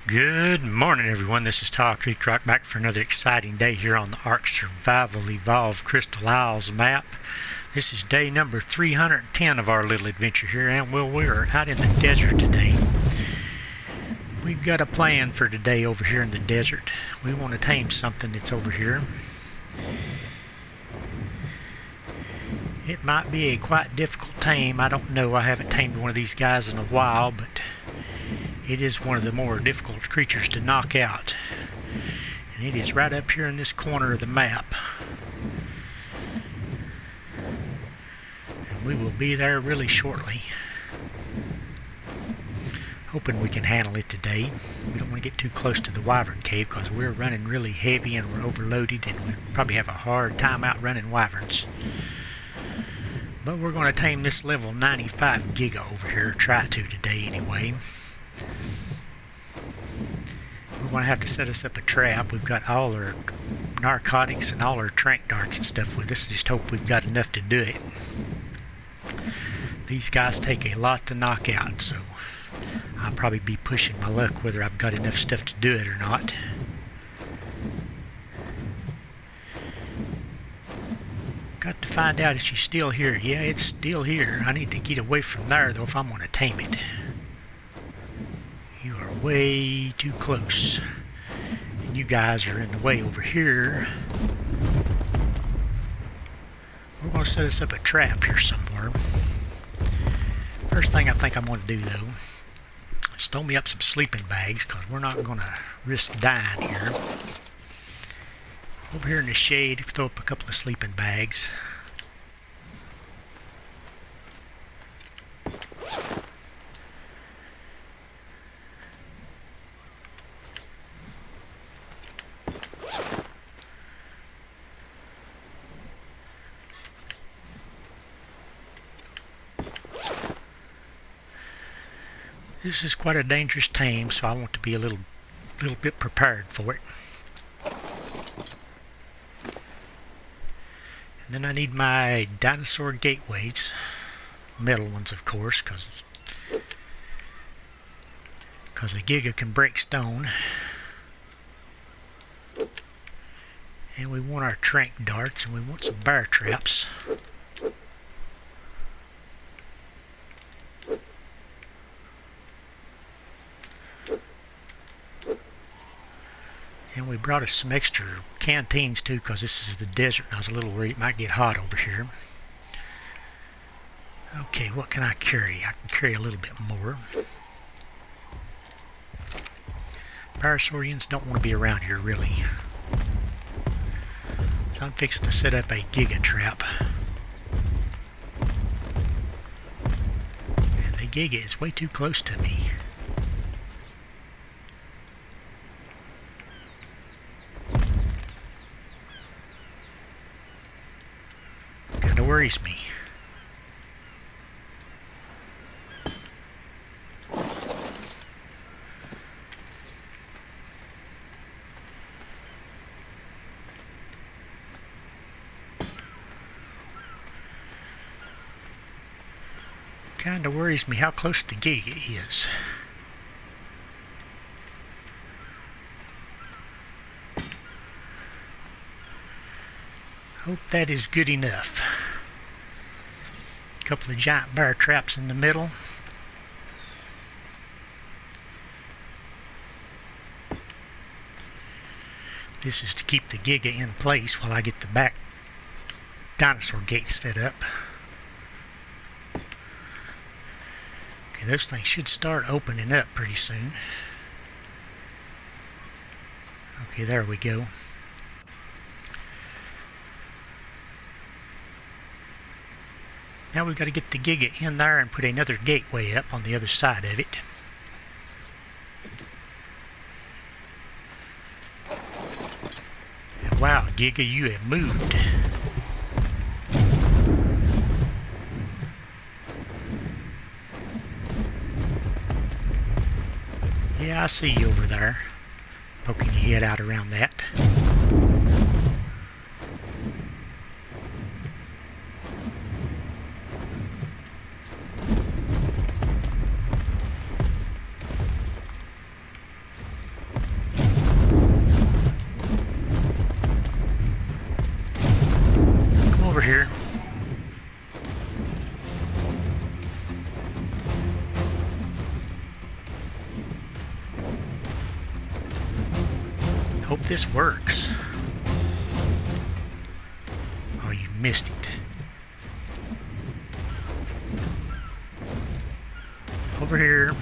Good morning, everyone. This is Todd Creek Rock back for another exciting day here on the ARK Survival Evolved Crystal Isles map. This is day number 310 of our little adventure here, and we're out in the desert today. We've got a plan for today over here in the desert. We want to tame something that's over here. It might be a quite difficult tame. I don't know. I haven't tamed one of these guys in a while, but it is one of the more difficult creatures to knock out. And it is right up here in this corner of the map. And we will be there really shortly. Hoping we can handle it today. We don't want to get too close to the wyvern cave because we're running really heavy and we're overloaded and we probably have a hard time outrunning wyverns. But we're going to tame this level 95 Giga over here. Try to today anyway. We're going to have to set us up a trap. We've got all our narcotics and all our trank darts and stuff with us. Just hope we've got enough to do it. These guys take a lot to knock out, so I'll probably be pushing my luck whether I've got enough stuff to do it or not. Got to find out if she's still here. Yeah, it's still here. I need to get away from there, though, if I'm going to tame it. You are way too close. And you guys are in the way over here. We're going to set us up a trap here somewhere. First thing I think I'm going to do, though, is throw me up some sleeping bags, because we're not going to risk dying here. Over here in the shade, throw up a couple of sleeping bags. This is quite a dangerous tame, so I want to be a little bit prepared for it. And then I need my dinosaur gateways, metal ones of course, because a Giga can break stone. And we want our trank darts, and we want some bear traps. And we brought us some extra canteens too, because this is the desert and I was a little worried it might get hot over here. Okay, what can I carry? I can carry a little bit more. Parasaurians don't want to be around here really. So I'm fixing to set up a Giga trap. And the Giga is way too close to me. Worries me. Kinda worries me how close the Giga is. Hope that is good enough. Couple of giant bear traps in the middle. This is to keep the Giga in place while I get the back dinosaur gate set up. Okay, those things should start opening up pretty soon. Okay, there we go. Now we've got to get the Giga in there and put another gateway up on the other side of it. And wow, Giga, you have moved. Yeah, I see you over there, poking your head out around that. Hope this works. Oh, you missed it. Over here.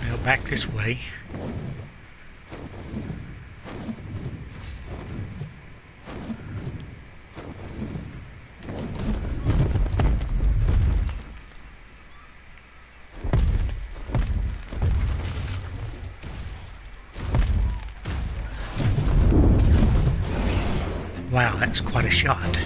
Now back this way. Wow, that's quite a shot.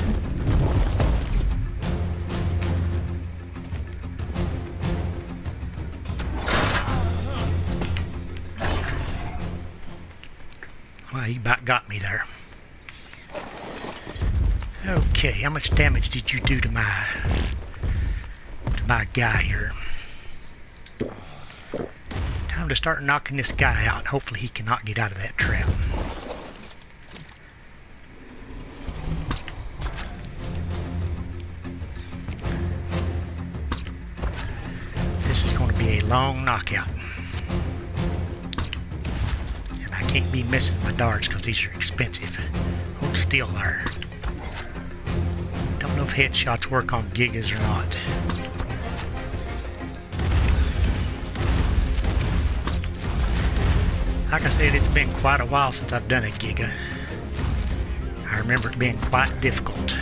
Well, he about got me there. Okay, how much damage did you do to my guy here? Time to start knocking this guy out. Hopefully he cannot get out of that trap. This is going to be a long knockout. And I can't be missing my darts because these are expensive. Hold still there. Don't know if headshots work on Gigas or not. Like I said, it's been quite a while since I've done a Giga. I remember it being quite difficult.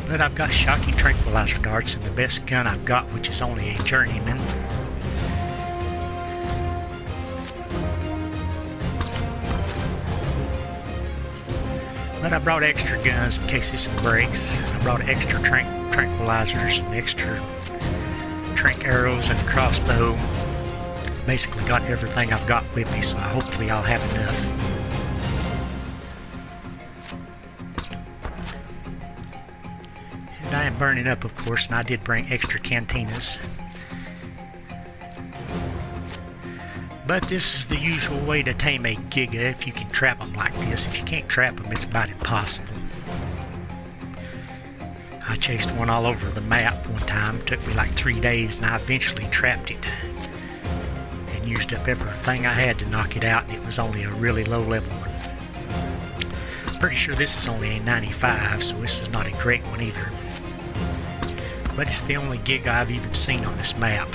But I've got shocking tranquilizer darts and the best gun I've got, which is only a journeyman. But I brought extra guns in case this one breaks. I brought extra tranquilizers and extra trank arrows and a crossbow. Basically got everything I've got with me, so hopefully I'll have enough. And I am burning up, of course, and I did bring extra cantinas. But this is the usual way to tame a Giga if you can trap them like this. If you can't trap them, it's about impossible. I chased one all over the map one time. It took me like 3 days, and I eventually trapped it. And used up everything I had to knock it out, and it was only a really low level one. Pretty sure this is only a 95, so this is not a great one either. But it's the only Giga I've even seen on this map.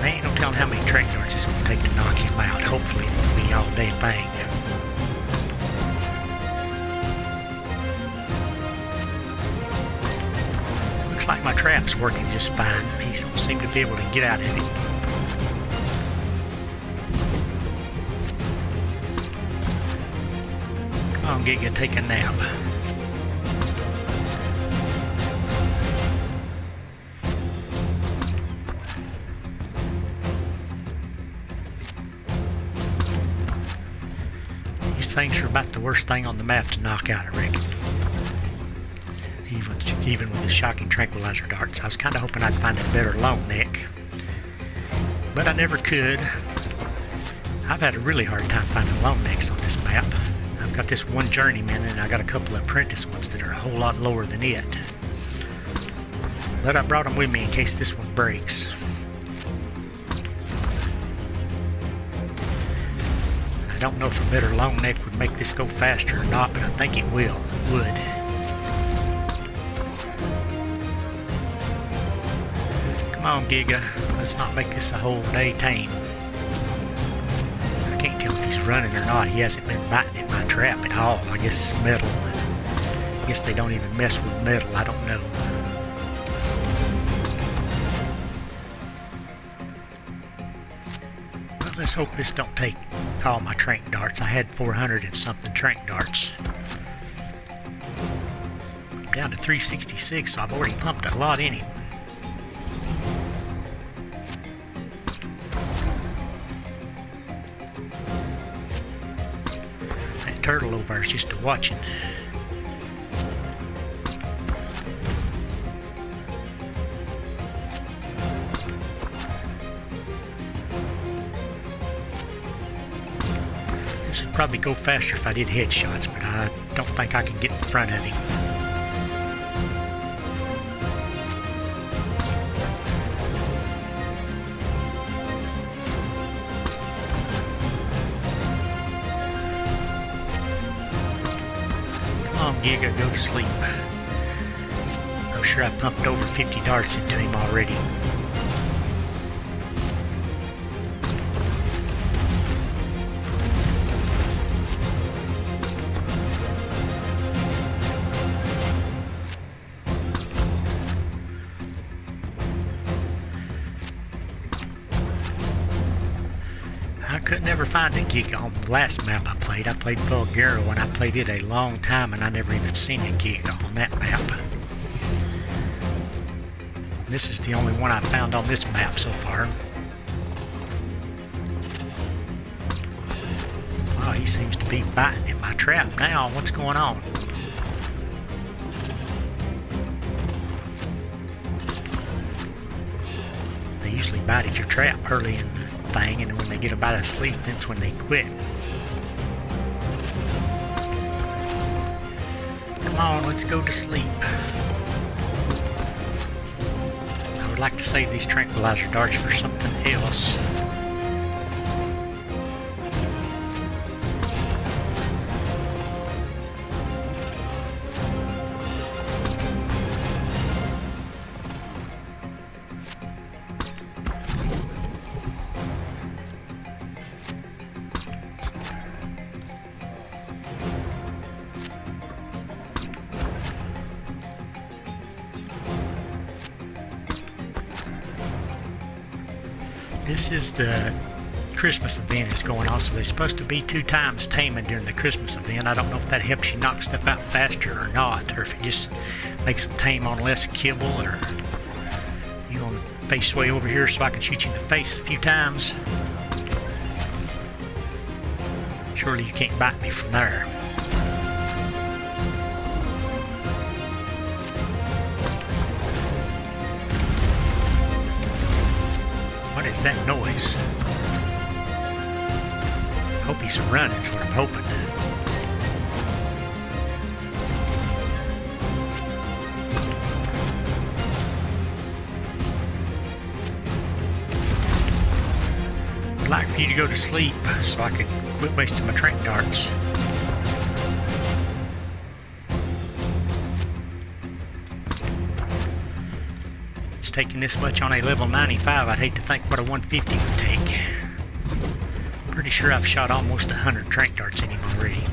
I ain't no telling how many track darts it's going to take to knock him out. Hopefully it won't be all day thing. Looks like my trap's working just fine. He don't seem to be able to get out of it. Come on, Giga, take a nap. These things are about the worst thing on the map to knock out, I reckon. Even with the shocking tranquilizer darts. I was kind of hoping I'd find a better long neck, but I never could. I've had a really hard time finding long necks on this map. I've got this one journeyman and I got a couple of apprentice ones that are a whole lot lower than it. But I brought them with me in case this one breaks. I don't know if a better long neck would make this go faster or not, but I think it would. Come on, Giga. Let's not make this a whole day tame. I can't tell if he's running or not. He hasn't been biting at my trap at all. I guess it's metal. I guess they don't even mess with metal. I don't know. But let's hope this don't take all my trank darts. I had 400 and something trank darts. I'm down to 366, so I've already pumped a lot in him. Turtle over is just a watching. probably go faster if I did headshots, but I don't think I can get in front of him. Come on, Giga, go to sleep. I'm sure I pumped over 50 darts into him already. I could never find a Giga on the last map I played. I played Bulgaria and I played it a long time and I never even seen a Giga on that map. This is the only one I found on this map so far. Wow, he seems to be biting at my trap now. What's going on? They usually bite at your trap early in the thing, and when they get about asleep, that's when they quit. Come on, let's go to sleep. I would like to save these tranquilizer darts for something else. This is the Christmas event is going on, so they're supposed to be 2 times taming during the Christmas event. I don't know if that helps you knock stuff out faster or not, or if it just makes them tame on less kibble, or you gonna face way over here so I can shoot you in the face a few times. Surely you can't bite me from there. What is that noise? Hope he's running is what I'm hoping. I'd like for you to go to sleep so I can quit wasting my trank darts. Taking this much on a level 95, I'd hate to think what a 150 would take. Pretty sure I've shot almost 100 trank darts in him already.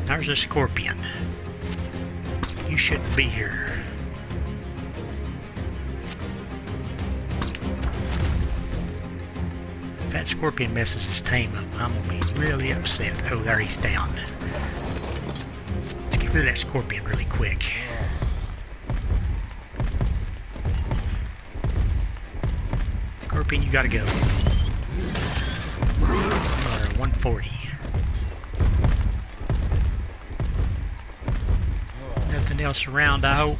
There's a scorpion. You shouldn't be here. If that scorpion messes his tame up, I'm going to be really upset. Oh, there he's down. Let's get rid of that scorpion really quick. Scorpion, you gotta go. Or 140. Nothing else around, I hope.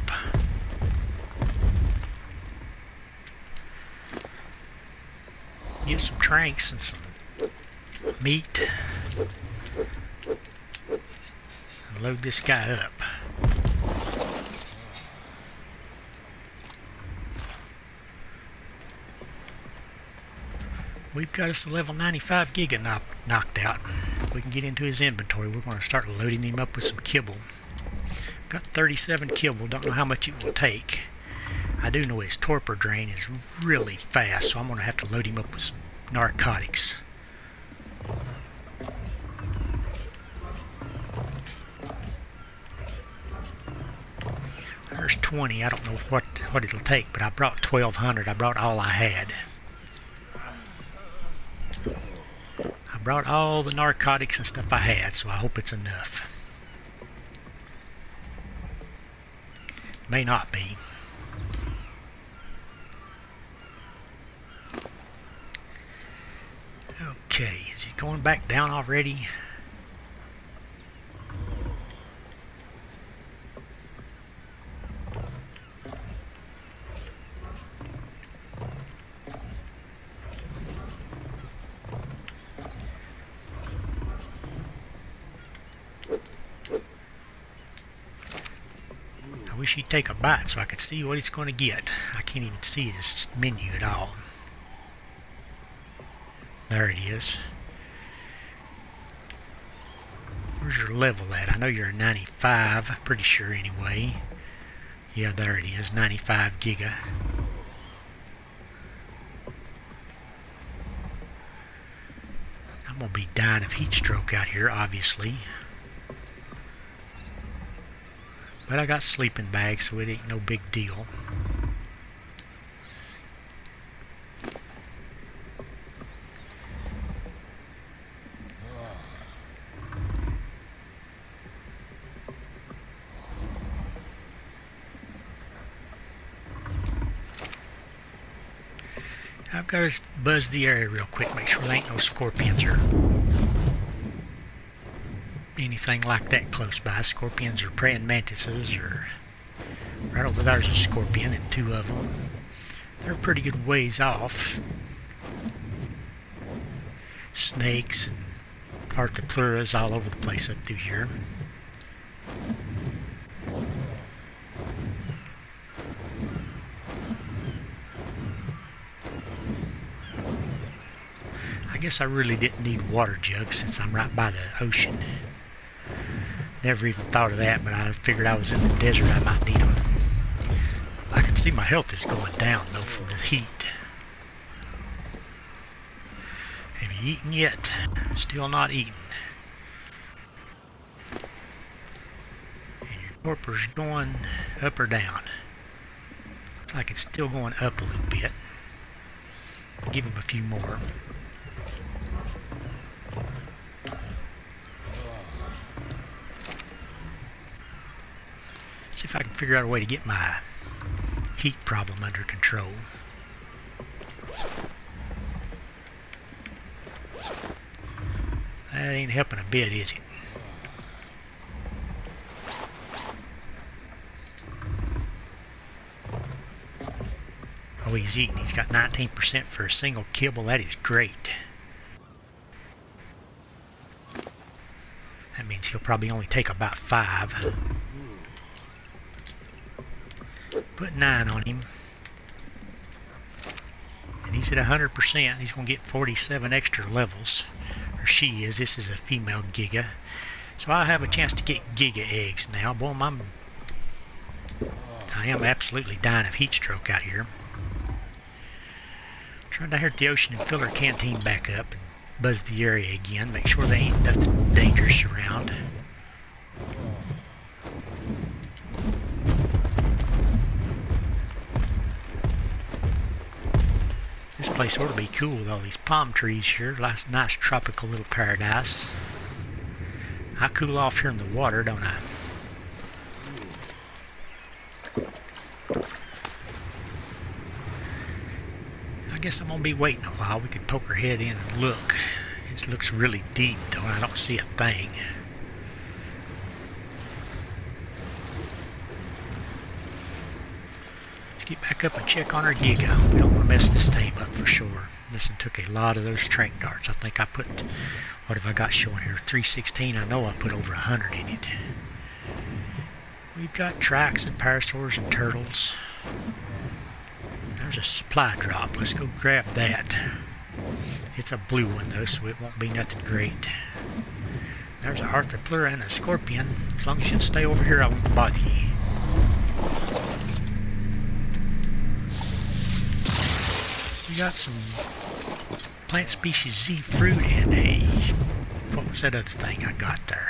Get some tranks and some meat and load this guy up. We've got us a level 95 Giga knocked out. We can get into his inventory. We're going to start loading him up with some kibble. Got 37 kibble. Don't know how much it will take. I do know his torpor drain is really fast, so I'm going to have to load him up with some narcotics. There's 20. I don't know what it'll take, but I brought 1,200. I brought all I had. I brought all the narcotics and stuff I had, so I hope it's enough. May not be. Okay, is he going back down already? wish he'd take a bite so I could see what he's going to get. I can't even see his menu at all. There it is. Where's your level at? I know you're a 95, pretty sure anyway. Yeah, there it is, 95 Giga. I'm going to be dying of heat stroke out here, obviously. But I got sleeping bags, so it ain't no big deal. I've got to buzz the area real quick, make sure there ain't no scorpions or anything like that close by. Scorpions or praying mantises, or right over there's a scorpion and two of them. They're pretty good ways off. Snakes and arthropluras all over the place up through here. I guess I really didn't need water jugs since I'm right by the ocean. Never even thought of that, but I figured I was in the desert, I might need them. I can see my health is going down though from the heat. Have you eaten yet? Still not eaten. And your torpor's going up or down? Looks like it's still going up a little bit. I'll give him a few more. See if I can figure out a way to get my heat problem under control. That ain't helping a bit, is it? Oh, he's eating. He's got 19% for a single kibble. That is great. That means he'll probably only take about 5. Put 9 on him. And he's at 100%. He's going to get 47 extra levels. Or she is. This is a female Giga. So I'll have a chance to get Giga eggs now. Boy, I am absolutely dying of heat stroke out here. Trying to hit the ocean and fill our canteen back up and buzz the area again. Make sure there ain't nothing dangerous around. This place ought to be cool with all these palm trees here. Nice tropical little paradise. I cool off here in the water, don't I? I guess I'm going to be waiting a while. We could poke our head in and look. It looks really deep though, and I don't see a thing. Let's get back up and check on our Giga. We don't want to mess this tame up for sure. This one took a lot of those trank darts. I think I put, what have I got showing here? 316. I know I put over 100 in it. We've got tracks and parasaurs and turtles. There's a supply drop. Let's go grab that. It's a blue one though, so it won't be nothing great. There's a arthroplura and a scorpion. As long as you stay over here, I won't bother you. We got some plant species Z fruit and a, what was that other thing I got there?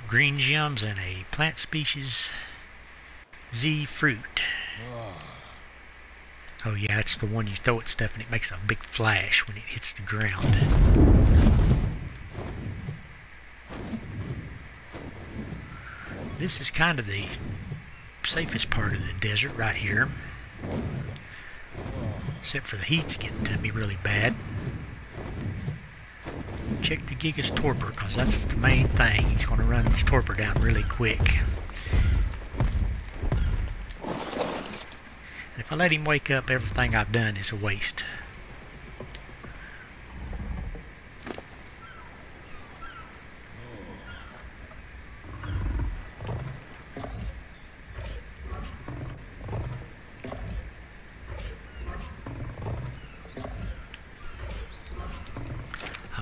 Green gems and a plant species Z fruit. Oh yeah, it's the one you throw at stuff and it makes a big flash when it hits the ground. This is kind of the safest part of the desert right here. Except for the heat's getting to me really bad. Check the Giga's torpor, because that's the main thing. He's going to run his torpor down really quick. And if I let him wake up, everything I've done is a waste.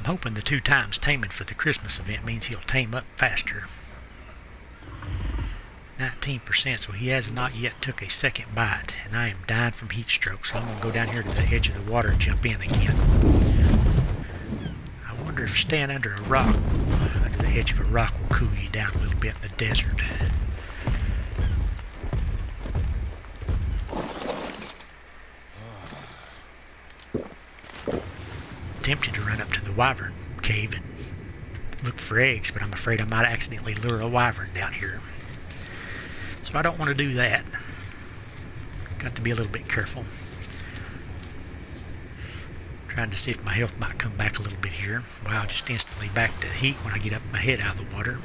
I'm hoping the 2 times taming for the Christmas event means he'll tame up faster. 19%, so he has not yet took a second bite, and I am dying from heat stroke, so I'm going to go down here to the edge of the water and jump in again. I wonder if staying under a rock, under the edge of a rock, will cool you down a little bit in the desert. Tempted to run up to the wyvern cave and look for eggs, but I'm afraid I might accidentally lure a wyvern down here. So I don't want to do that. Got to be a little bit careful. Trying to see if my health might come back a little bit here. Wow, just instantly back to heat when I get up my head out of the water.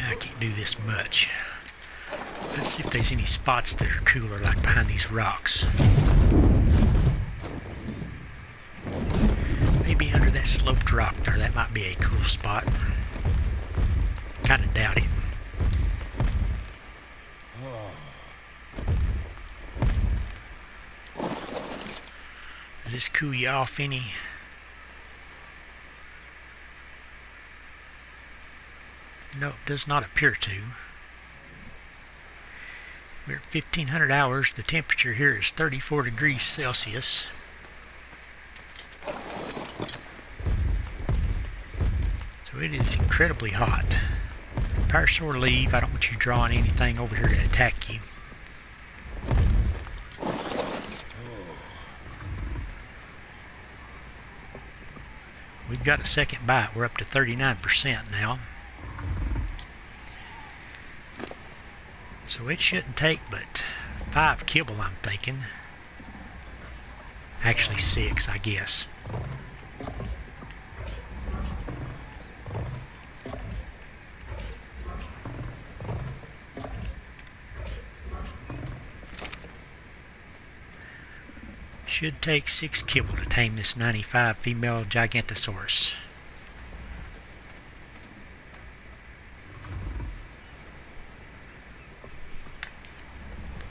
I can't do this much. Let's see if there's any spots that are cooler, like behind these rocks. Maybe under that sloped rock there, that might be a cool spot. Kind of doubt it. Does this cool you off any? No, it does not appear to. We're at 1500 hours. The temperature here is 34 degrees Celsius. So it is incredibly hot. Parasaur, leave. I don't want you drawing anything over here to attack you. We've got a second bite. We're up to 39% now. So it shouldn't take but 5 kibble, I'm thinking. Actually 6, I guess. Should take 6 kibble to tame this 95 female Giganotosaurus.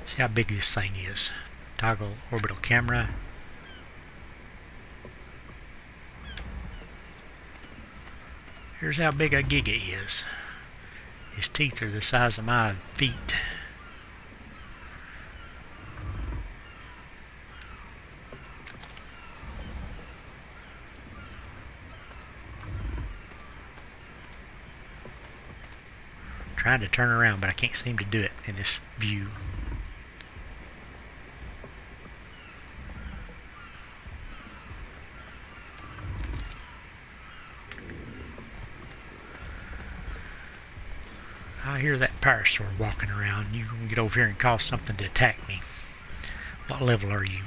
See how big this thing is. Toggle orbital camera. Here's how big a Giga is. His teeth are the size of my feet. Trying to turn around, but I can't seem to do it in this view. I hear that parasaur walking around. You can get over here and cause something to attack me. What level are you?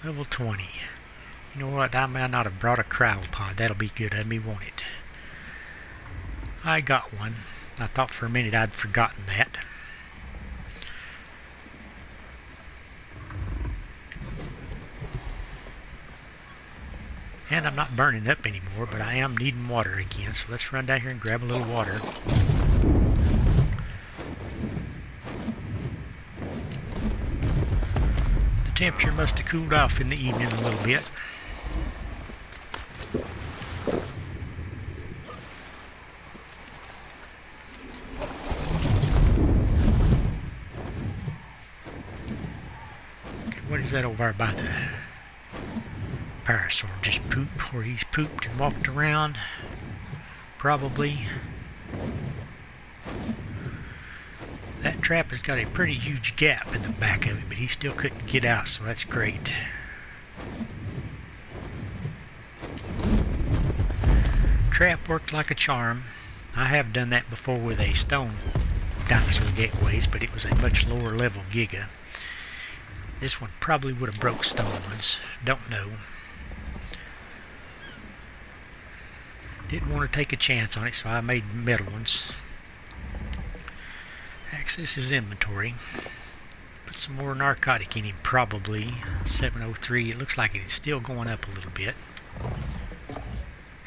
Level 20. You know what? I might not have brought a cryopod. That'll be good. Let me want it. I got one. I thought for a minute I'd forgotten that. And I'm not burning up anymore, but I am needing water again. So let's run down here and grab a little water. The temperature must have cooled off in the evening a little bit. Okay, what is that over there by the parasaur? Just poop, or he's pooped and walked around? Probably. That trap has got a pretty huge gap in the back of it, but he still couldn't get out, so that's great. Trap worked like a charm. I have done that before with a stone dinosaur gateways, but it was a much lower level Giga. This one probably would have broke stone ones. Don't know. Didn't want to take a chance on it, so I made metal ones. Access his inventory. Put some more narcotic in him, probably. 703. It looks like it's still going up a little bit.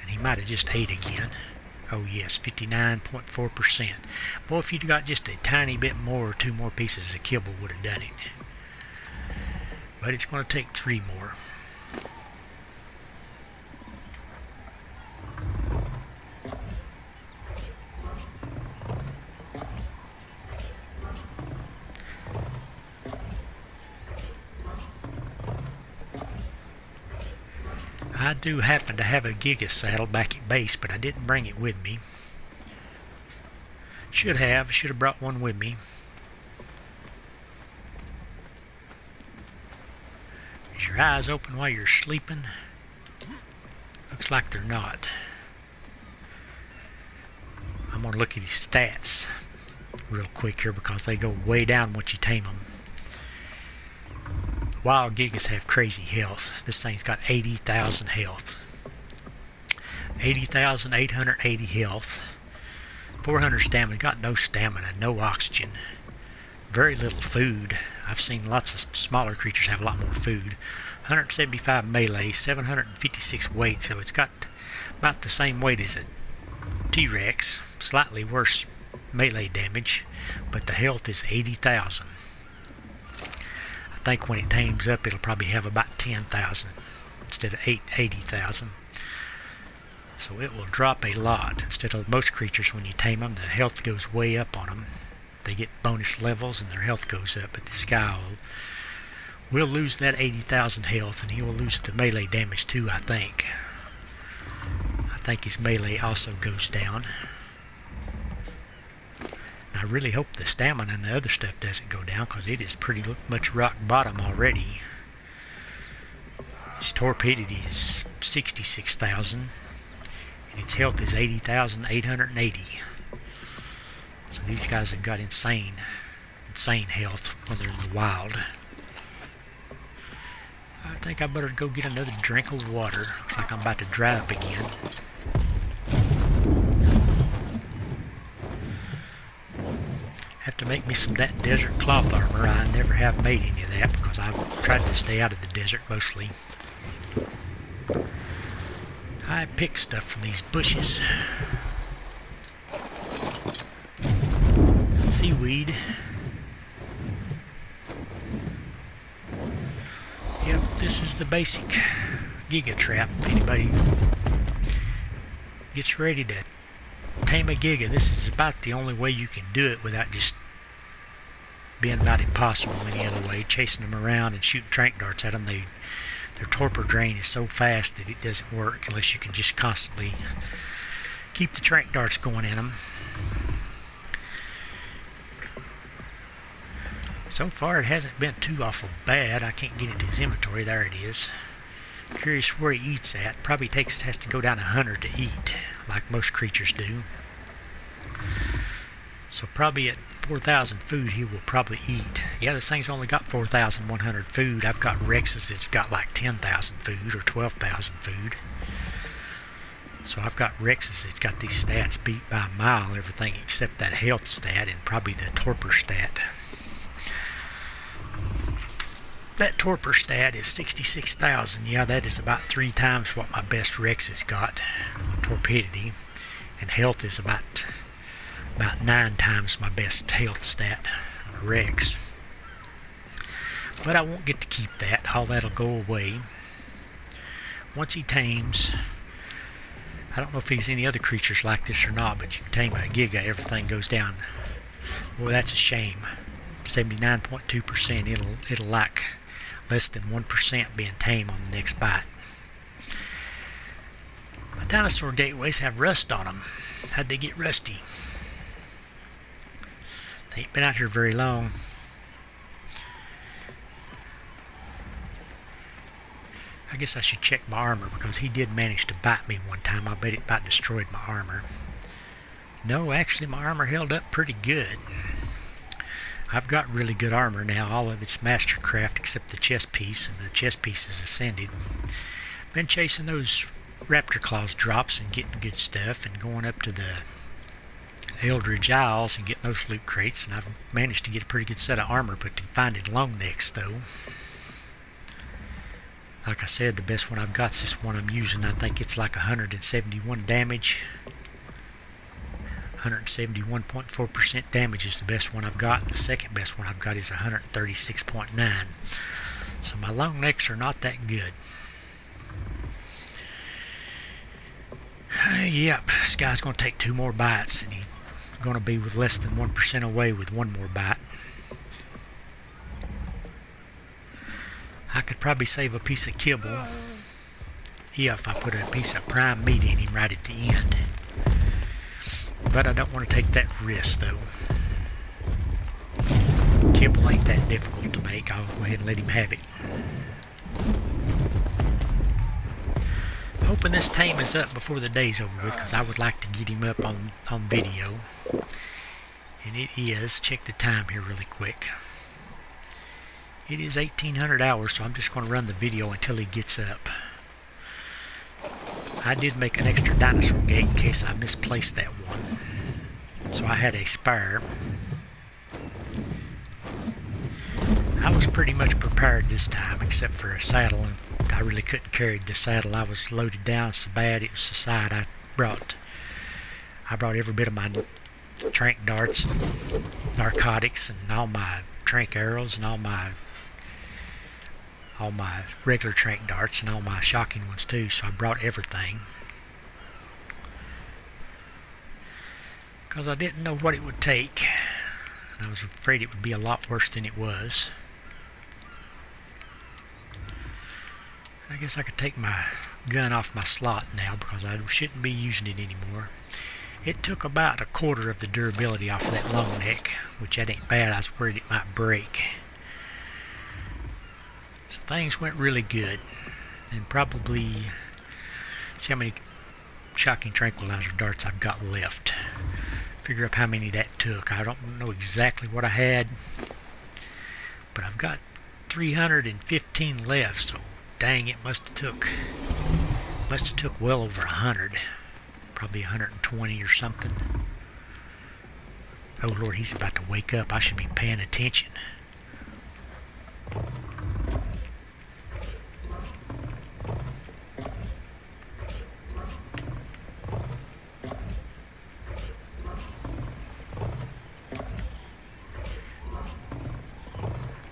And He might have just ate again. Oh yes, 59.4%. Boy, if you'd got just a tiny bit more, or 2 more pieces of kibble would have done it. But it's going to take 3 more. I do happen to have a Giga saddle back at base, but I didn't bring it with me. Should have brought one with me. Is your eyes open while you're sleeping? Looks like they're not. I'm going to look at his stats real quick here because they go way down once you tame them. Wild Gigas have crazy health. This thing's got 80,000 health. 80,880 health. 400 stamina. Got no stamina, no oxygen. Very little food. I've seen lots of smaller creatures have a lot more food. 175 melee, 756 weight, so it's got about the same weight as a T-Rex. Slightly worse melee damage, but the health is 80,000. I think when it tames up, it'll probably have about 10,000 instead of 80,000. So it will drop a lot. Instead of most creatures, when you tame them, the health goes way up on them. They get bonus levels and their health goes up. But this guy will lose that 80,000 health, and he will lose the melee damage too, I think. I think his melee also goes down. I really hope the stamina and the other stuff doesn't go down, because it is pretty much rock bottom already. His torpidity is 66,000, and its health is 80,880. So these guys have got insane health when they're in the wild. I think I better go get another drink of water. Looks like I'm about to dry up again. Have to make me some of that desert cloth armor. I never have made any of that because I've tried to stay out of the desert mostly. I pick stuff from these bushes. Seaweed. Yep, this is the basic Giga trap. If anybody gets ready to tame a Giga, this is about the only way you can do it without just being about impossible any other way. Chasing them around and shooting trank darts at them. Their torpor drain is so fast that it doesn't work unless you can just constantly keep the trank darts going in them. So far it hasn't been too awful bad. I can't get into his inventory. There it is. Curious where he eats at. Probably has to go down 100 to eat, like most creatures do. So probably at 4,000 food he will probably eat. Yeah, this thing's only got 4,100 food. I've got Rexes that's got like 10,000 food or 12,000 food. So I've got Rexes that's got these stats beat by a mile, everything except that health stat and probably the torpor stat. That torpor stat is 66,000. Yeah, that is about 3 times what my best Rex has got on torpidity. And health is about 9 times my best health stat on a Rex. But I won't get to keep that. All that'll go away. Once he tames, I don't know if he's any other creatures like this or not, but you tame a Giga, everything goes down. Boy, that's a shame. 79.2%. It'll like less than 1% being tame on the next bite. My dinosaur gateways have rust on them. How'd they get rusty? They ain't been out here very long. I guess I should check my armor because he did manage to bite me one time. I bet it about destroyed my armor. No, actually my armor held up pretty good. I've got really good armor now. All of it's mastercraft except the chest piece, and the chest piece is ascended. Been chasing those raptor claws drops and getting good stuff, and going up to the Eldridge Isles and getting those loot crates, and I've managed to get a pretty good set of armor, but to find it long necks though. Like I said, the best one I've got is this one I'm using. I think it's like 171 damage. 171.4% damage is the best one I've got, and the second best one I've got is 136.9. So my long necks are not that good. Yep, this guy's going to take 2 more bites, and he's going to be with less than 1% away with 1 more bite. I could probably save a piece of kibble if I put a piece of prime meat in him right at the end. But I don't want to take that risk, though. Kibble ain't that difficult to make. I'll go ahead and let him have it. Hoping this tame is up before the day's over with, because I would like to get him up on video. And it is. Check the time here really quick. It is 1800 hours, so I'm just going to run the video until he gets up. I did make an extra dinosaur gate in case I misplaced that one. So I had a spare. I was pretty much prepared this time, except for a saddle. I really couldn't carry the saddle. I was loaded down so bad. It was the side I brought every bit of my trank darts, narcotics, and all my trank arrows, and all my regular trank darts, and all my shocking ones too. So I brought everything, because I didn't know what it would take, and I was afraid it would be a lot worse than it was. I guess I could take my gun off my slot now, because I shouldn't be using it anymore. It took about 1/4 of the durability off of that long neck, which that ain't bad. I was worried it might break. So things went really good. And probably, see how many shocking tranquilizer darts I've got left. Figure up how many that took. I don't know exactly what I had, but I've got 315 left, so dang, it must have took well over 100, probably 120 or something. Oh Lord, he's about to wake up. I should be paying attention.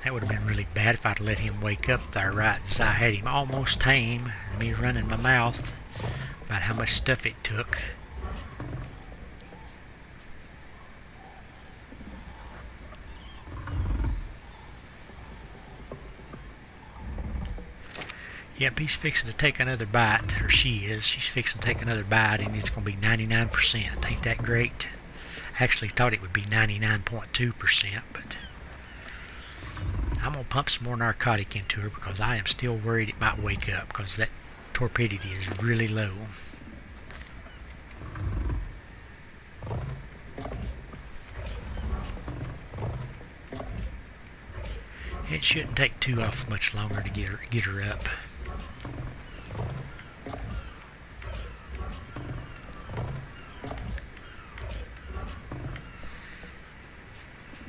That would have been really bad if I'd let him wake up there right as I had him almost tame, and me running my mouth about how much stuff it took. Yep, he's fixing to take another bite, or she is. She's fixing to take another bite, and it's going to be 99%. Ain't that great? I actually thought it would be 99.2%, but I'm going to pump some more narcotic into her, because I am still worried it might wake up, because that torpidity is really low. It shouldn't take too awful much longer to get her up.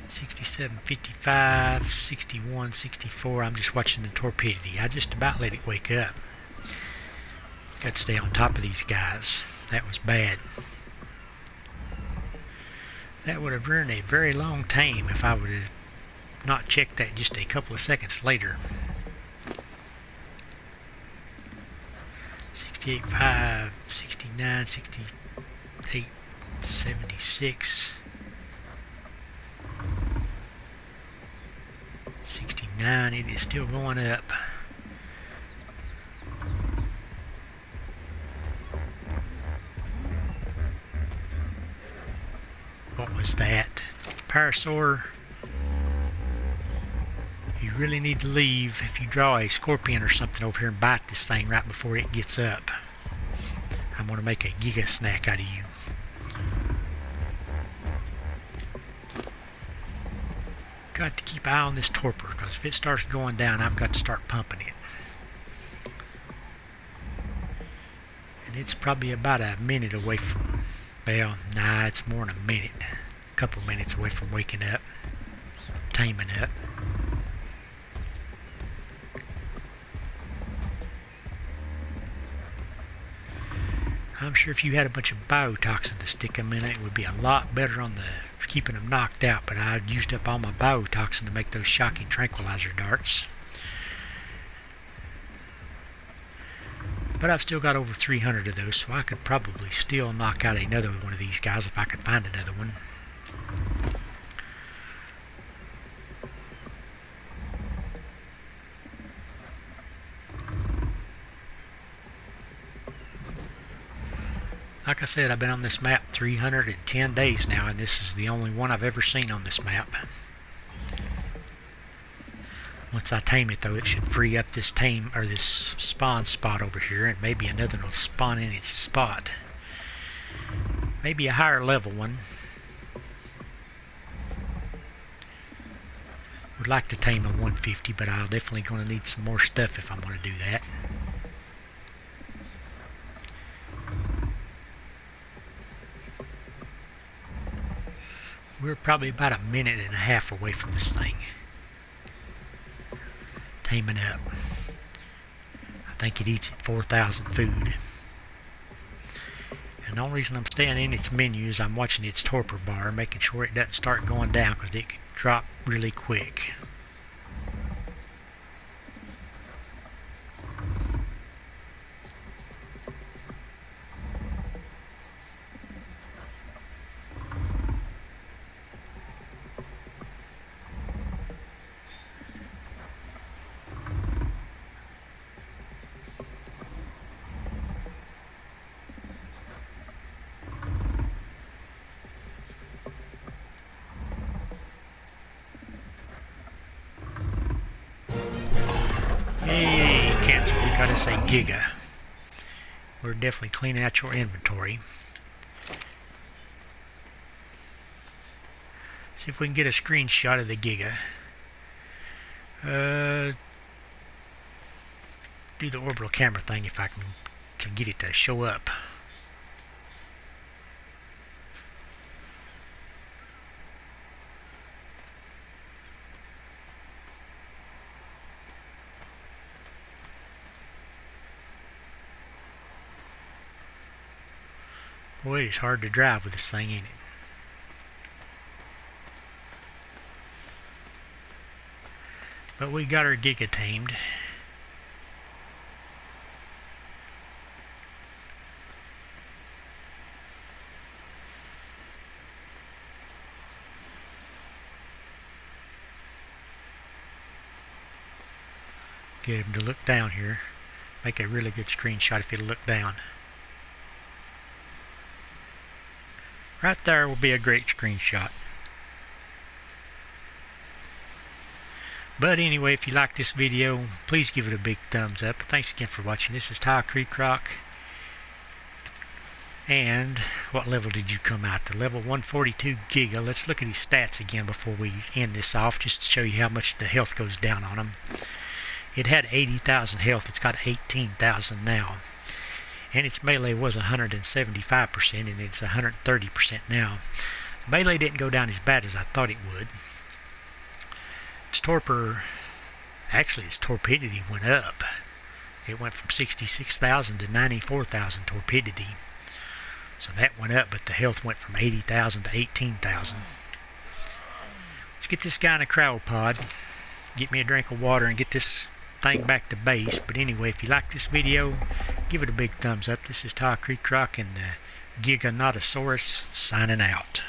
$67.55, 61, 64. I'm just watching the torpidity. I just about let it wake up. Got to stay on top of these guys. That was bad. That would have ruined a very long tame if I would have not checked that just a couple of seconds later. 68.5, 69, 68, 76. 69, it is still going up. What was that? Parasaur, you really need to leave if you draw a scorpion or something over here and bite this thing right before it gets up. I'm going to make a Giga snack out of you. Got to keep an eye on this torpor, because if it starts going down, I've got to start pumping it. And it's probably about a minute away from, well, nah, it's more than a minute. A couple minutes away from waking up, taming up. I'm sure if you had a bunch of biotoxin to stick them in, it would be a lot better on the keeping them knocked out, but I used up all my biotoxin to make those shocking tranquilizer darts. But I've still got over 300 of those, so I could probably still knock out another one of these guys if I could find another one. Like I said, I've been on this map 310 days now, and this is the only one I've ever seen on this map. Once I tame it, though, it should free up this this spawn spot over here, and maybe another one will spawn in its spot. Maybe a higher level one. Would like to tame a 150, but I'm definitely going to need some more stuff if I'm going to do that. We're probably about a minute and a half away from this thing. Taming up. I think it eats at 4,000 food. And the only reason I'm staying in its menu is I'm watching its torpor bar, making sure it doesn't start going down because it could drop really quick. Hey, cancel. We gotta say Giga. We're definitely cleaning out your inventory. See if we can get a screenshot of the Giga. Do the orbital camera thing if I can get it to show up. Boy, it's hard to drive with this thing, ain't it? But we got our Giga tamed. Get him to look down here. Make a really good screenshot if he'll look down. Right there will be a great screenshot. But anyway, if you like this video, please give it a big thumbs up. Thanks again for watching. This is Creek Rock. And what level did you come out to? Level 142 Giga. Let's look at his stats again before we end this off, just to show you how much the health goes down on him. It had 80,000 health. It's got 18,000 now. And its melee was 175%, and it's 130% now. The melee didn't go down as bad as I thought it would. Its torpor, actually its torpidity went up. It went from 66,000 to 94,000 torpidity. So that went up, but the health went from 80,000 to 18,000. Let's get this guy in a cryopod, get me a drink of water, and get this thing back to base. But anyway, if you like this video, give it a big thumbs up. This is Creek Rock and the Giganotosaurus signing out.